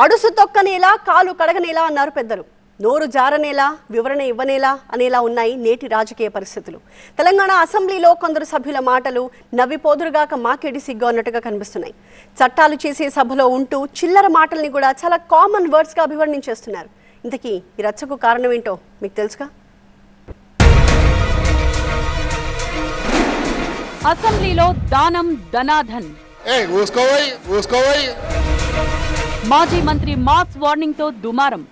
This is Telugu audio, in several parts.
అడుసు తొక్కనేలా కాలు కడగనేలా అన్నారు పెద్దలు. నోరు జారనేలా వివరణ ఇవ్వనేలా అనేలా ఉన్నాయి నేటి రాజకీయ పరిస్థితులు. తెలంగాణ అసెంబ్లీలో కొందరు సభ్యుల మాటలు నవ్విపోదురుగాక మాకేడి సిగ్గు అన్నట్టుగా కనిపిస్తున్నాయి. చట్టాలు చేసే సభలో ఉంటూ చిల్లర మాటల్ని కూడా చాలా కామన్ వర్డ్స్గా అభివర్ణించేస్తున్నారు. ఇంతకీ ఈ రచ్చకు కారణం ఏంటో మీకు తెలుసుగా? అసెంబ్లీలో దానం ధనాధన్. మాజీ మంత్రి మాస్ వార్నింగ్ తో దుమారం.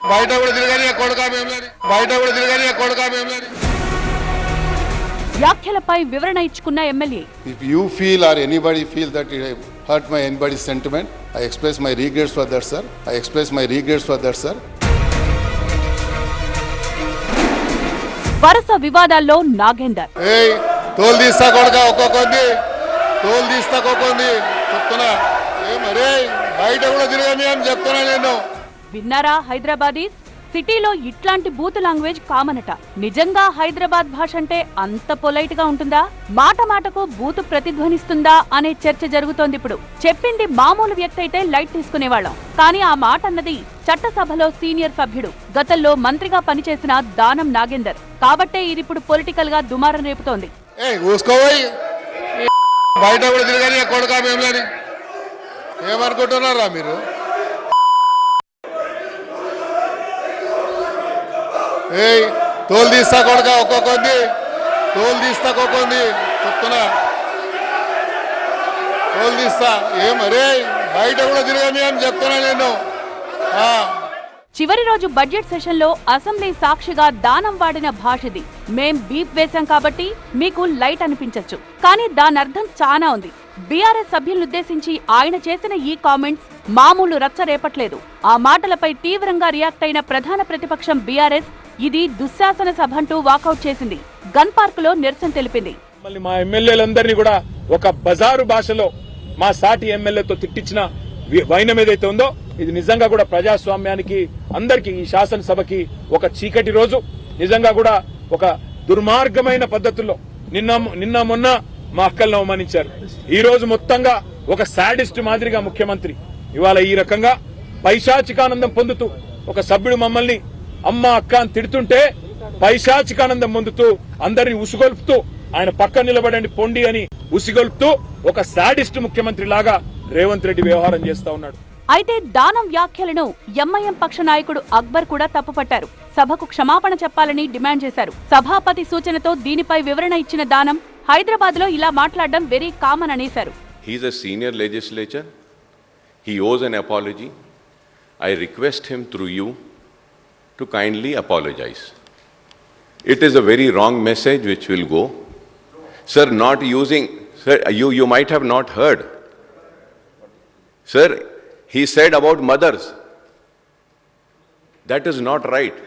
వ్యాఖ్యలపై వివరణ ఇచ్చుకున్న MLA. If you feel or anybody feel that it hurt my anybody's sentiment, I express my regrets for that, sir. I express my regrets for that, sir. వరుస వివాదాల్లో నాగేందర్. తోలు తీస్తా కొడక ఒక్కొక్కంది తోలు తీస్తా కొక్కంది చెప్తున్నా మరే బయట కూడా తిరగని అని చెప్తున్నా నేను. విన్నారా హైదరాబాదీస్? సిటీలో ఇట్లాంటి బూత్ లాంగ్వేజ్ కామన్ అట. నిజంగా హైదరాబాద్ భాష అంటే అంత పొలైట్ గా ఉంటుందా? మాట మాటకు బూత్ ప్రతిధ్వనిస్తుందా అనే చర్చ జరుగుతోంది ఇప్పుడు. చెప్పింది మామూలు వ్యక్తి అయితే లైట్ తీసుకునేవాళ్ళం, కానీ ఆ మాట అన్నది చట్టసభలో సీనియర్ సభ్యుడు, గతంలో మంత్రిగా పనిచేసిన దానం నాగేందర్. కాబట్టే ఇదిప్పుడు పొలిటికల్ గా దుమారం రేపుతోంది. బయట కూడా తిరగని కొడుకా మేమని ఏమనుకుంటున్నారా మీరు? తోలు తీస్తా కొడక ఒక్కొక్కంది తోలు తీస్తా కొక్కంది చెప్తున్నా తోలు తీస్తా మరే బయట కూడా తిరగని అని చెప్తున్నా నేను. చివరి రోజు బడ్జెట్ సెషన్ లో అసెంబ్లీ సాక్షిగా దానం వాడిన భాషది. మేం బీప్ వేశాం కాబట్టి మీకు లైట్ అనిపించొచ్చు, కానీ దాని అర్థం చాలా ఉంది. బీఆర్ఎస్ సభ్యులనుద్దేశించి ఆయన చేసిన ఈ కామెంట్స్ మామూలు రచ్చ రేపట్లేదు. ఆ మాటలపై తీవ్రంగా రియాక్ట్ అయిన ప్రధాన ప్రతిపక్షం బీఆర్ఎస్ ఇది దుశ్శాసన సభ అంటూ వాకౌట్ చేసింది. గన్ పార్క్ లో నిరసన తెలిపింది. మా ఎమ్మెల్యేలందరినీ కూడా ఒక బజారు భాషలో మా సాటి ఎమ్మెల్యేతో తిట్టించిన వైనం ఏదైతే ఉందో ఇది నిజంగా కూడా ప్రజాస్వామ్యానికి అందరికీ ఈ శాసనసభకి ఒక చీకటి రోజు. నిజంగా కూడా ఒక దుర్మార్గమైన పద్ధతుల్లో నిన్న మొన్న మా అక్కలను అవమానించారు. ఈ రోజు మొత్తంగా ఒక సాడిస్ట్ మాదిరిగా ముఖ్యమంత్రి ఇవాళ ఈ రకంగా పైశాచికానందం పొందుతూ ఒక సభ్యుడు మమ్మల్ని అమ్మ అక్క అని తిడుతుంటే పైశాచికానందం పొందుతూ అందరిని ఉసిగొల్పుతూ ఆయన పక్కన నిలబడండి పొండి అని ఉసిగొల్పుతూ ఒక సాడిస్ట్ ముఖ్యమంత్రి లాగా రేవంత్ రెడ్డి వ్యవహారం చేస్తా ఉన్నాడు. అయితే దానం వ్యాఖ్యలను ఎంఐఎం పక్ష నాయకుడు అక్బర్ కూడా తప్పుపట్టారు. సభకు క్షమాపణ చెప్పాలని డిమాండ్ చేశారు. సభాపతి సూచనతో దీనిపై వివరణ ఇచ్చిన దానం హైదరాబాద్ లో ఇలా మాట్లాడడం వెరీ కామన్ అనేశారు. He is a senior legislator. He owes an apology. I request him through you to kindly apologize. It is a very wrong message which will go. Sir, not using, sir, you might have not heard. Sir, he said about mothers. That is not right.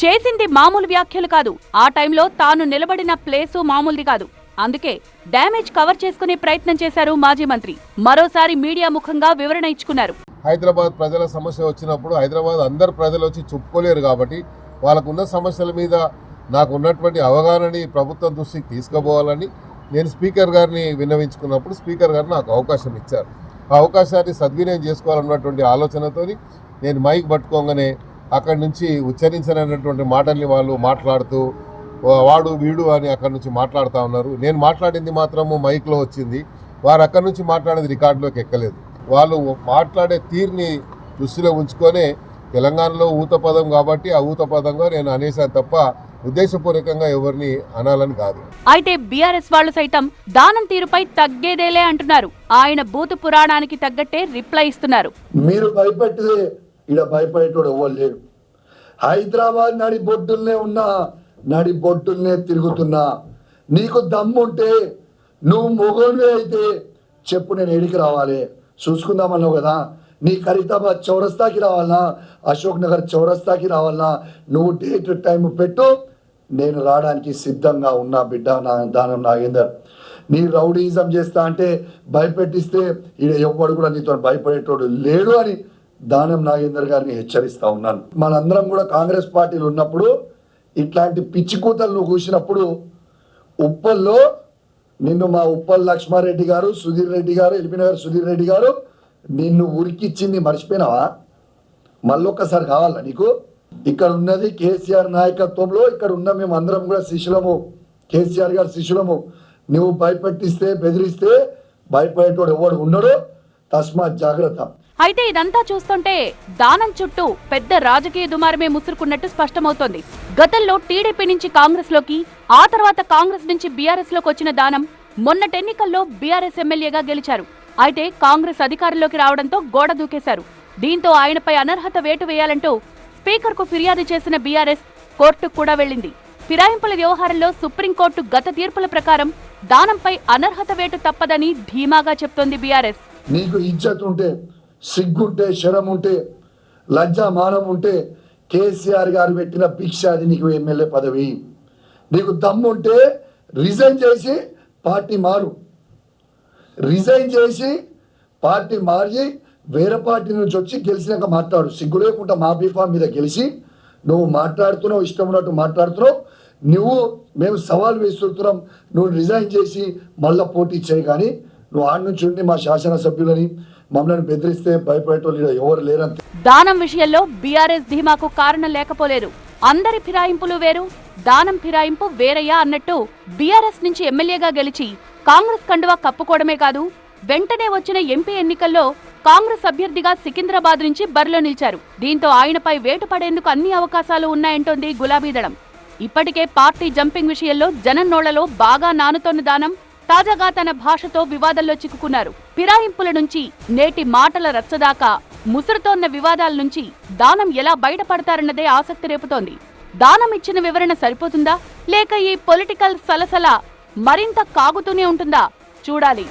చేసింది మామూలు వ్యాఖ్యలు కాదు. ఆ టైంలో తాను నిలబడిన ప్లేసు మామూలుది కాదు. అందుకే డ్యామేజ్ కవర్ చేసుకునే ప్రయత్నం చేశారు మాజీ మంత్రి. మరోసారి మీడియా ముఖంగా వివరణ ఇచ్చుకున్నారు. హైదరాబాద్ ప్రజల సమస్య వచ్చినప్పుడు హైదరాబాద్ అందరు ప్రజలు వచ్చి చెప్పుకోలేరు కాబట్టి వాళ్ళకున్న సమస్యల మీద నాకు ఉన్నటువంటి అవగాహనని ప్రభుత్వం దృష్టికి తీసుకుపోవాలని నేను స్పీకర్ గారిని విన్నవించుకున్నప్పుడు స్పీకర్ గారు నాకు అవకాశం ఇచ్చారు. ఆ అవకాశాన్ని సద్వినియోగం చేసుకోవాలన్నటువంటి ఆలోచనతో నేను మైక్ పట్టుకోగానే అక్కడి నుంచి ఉచ్చరించనటువంటి మాటల్ని వాళ్ళు మాట్లాడుతూ వాడు వీడు అని అక్కడి నుంచి మాట్లాడుతూ ఉన్నారు. నేను మాట్లాడింది మాత్రము మైక్లో వచ్చింది, వారు అక్కడి నుంచి మాట్లాడేది రికార్డులోకి ఎక్కలేదు. వాళ్ళు మాట్లాడే తీరుని దృష్టిలో ఉంచుకొనే తెలంగాణలో ఊత పదం కాబట్టి ఆ ఊత పదంగా నేను అనేసాను తప్ప ఉద్దేశపూర్వకంగా ఎవరిని అనాలని కాదు. అయితే బీఆర్ఎస్ వాళ్ళు సైతం దానం తీరుపై తగ్గేదేలే అంటున్నారు. ఆయన బూతు పురాణానికి తగ్గట్టే రిప్లై ఇస్తున్నారు. మీరు భయపెట్టితే ఇక్కడ భయపడేటోడు ఎవరు లేడు. హైదరాబాద్ నడి బొడ్డుల్నే ఉన్నా, నడి బొడ్డుల్నే తిరుగుతున్నా. నీకు దమ్ముంటే నువ్వు మొగోనివే అయితే చెప్పు, నేను ఎడికి రావాలి చూసుకుందామన్నావు కదా. నీ ఖరీదాబాద్ చౌరస్తాకి రావాలన్నా, అశోక్ నగర్ చౌరస్తాకి రావాలన్నా నువ్వు డేట్ టైం పెట్టు, నేను రావడానికి సిద్ధంగా ఉన్నా బిడ్డ దానం నాగేందర్. నీ రౌడీజం చేస్తా అంటే భయపెట్టిస్తే ఈడ ఎవ్వడు కూడా నీతో భయపడేటోడు లేడు అని దానం నాగేందర్ గారిని హెచ్చరిస్తా ఉన్నాను. మనందరం కూడా కాంగ్రెస్ పార్టీలు ఉన్నప్పుడు ఇట్లాంటి పిచ్చి కూతలు నువ్వు కూసినప్పుడు ఉప్పల్లో నిన్ను మా ఉప్పల్ లక్ష్మారెడ్డి గారు, సుధీర్ రెడ్డి గారు, ఎల్బీ నగర్ సుధీర్ రెడ్డి గారు నిన్ను ఉరికిచ్చింది మర్చిపోయినావా? మళ్ళొక్కసారి కావాలా నీకు? ఇక్కడ ఉన్నది కేసీఆర్ నాయకత్వంలో, ఇక్కడ ఉన్న మేము అందరం కూడా శిష్యులము, కేసీఆర్ గారి శిష్యులము. నువ్వు భయపెట్టిస్తే బెదిరిస్తే భయపడేటోడు ఎవడు ఉన్నాడో, తస్మాత్ జాగ్రత్త. అయితే ఇదంతా చూస్తుంటే దానం చుట్టూ పెద్ద రాజకీయ దుమారమే ముసురుకున్నట్టు స్పష్టమవుతోంది. గతంలో టీడీపీ నుంచి కాంగ్రెస్ లోకి, ఆ తర్వాత కాంగ్రెస్ నుంచి బీఆర్ఎస్ లోకి వచ్చిన దానం మొన్నటి ఎన్నికల్లో బీఆర్ఎస్ ఎమ్మెల్యేగా గెలిచారు. అయితే కాంగ్రెస్ అధికారంలోకి రావడంతో గోడ దూకేశారు. దీంతో ఆయనపై అనర్హత వేటు వేయాలంటూ స్పీకర్ కు ఫిర్యాదు చేసిన బీఆర్ఎస్ కోర్టుకు కూడా వెళ్లింది. ఫిరాయింపుల వ్యవహారంలో సుప్రీంకోర్టు గత తీర్పుల ప్రకారం దానంపై అనర్హత వేటు తప్పదని ధీమాగా చెప్తోంది బీఆర్ఎస్. నీకు ఇజ్జత్ ఉంటే, సిగ్గుంటే, శరం ఉంటే, లజ్జా మానం ఉంటే కేసీఆర్ గారు పెట్టిన భిక్ష అది నీకు ఎమ్మెల్యే పదవి. నీకు దమ్ముంటే రిజైన్ చేసి పార్టీ మారు, రిజైన్ చేసి పార్టీ మార్చి వేరే పార్టీ నుంచి వచ్చి గెలిచినాక మాట్లాడు. సిగ్గు లేకుండా మా బీఫామ్ మీద గెలిచి నువ్వు మాట్లాడుతున్నావు, ఇష్టం ఉన్నట్టు మాట్లాడుతున్నావు. నువ్వు మేము సవాల్ వేస్తున్నాం, నువ్వు రిజైన్ చేసి మళ్ళీ పోటీ చేయి. కానీ నువ్వు ఆడ నుంచి ఉండి మా శాసనసభ్యులని మమ్మల్ని బెదిరిస్తే భయపడేటోళ్ళు ఎవరు లేరంతే. దానం విషయంలో బీఆర్ఎస్ ధీమాకు కారణం లేకపోలేదు. అందరి ఫిరాయింపులు వేరు, దానం ఫిరాయింపు వేరయ్యా అన్నట్టు బీఆర్ఎస్ నుంచి ఎమ్మెల్యేగా గెలిచి కాంగ్రెస్ కండువా కప్పుకోవడమే కాదు, వెంటనే వచ్చిన ఎంపీ ఎన్నికల్లో కాంగ్రెస్ అభ్యర్థిగా సికింద్రాబాద్ నుంచి బరిలో నిలిచారు. దీంతో ఆయనపై వేటు పడేందుకు అన్ని అవకాశాలు ఉన్నాయంటోంది గులాబీదళం. ఇప్పటికే పార్టీ జంపింగ్ విషయంలో జనం నోళ్లలో బాగా నానుతోన్న దానం తాజాగా తన భాషతో వివాదంలో చిక్కుకున్నారు. ఫిరాయింపుల నుంచి నేటి మాటల రచ్చదాకా ముసురుతోన్న వివాదాల నుంచి దానం ఎలా బయటపడతారన్నదే ఆసక్తి రేపుతోంది. దానం ఇచ్చిన వివరణ సరిపోతుందా, లేక ఈ పొలిటికల్ సలసల మరింత కాగుతూనే ఉంటుందా చూడాలి.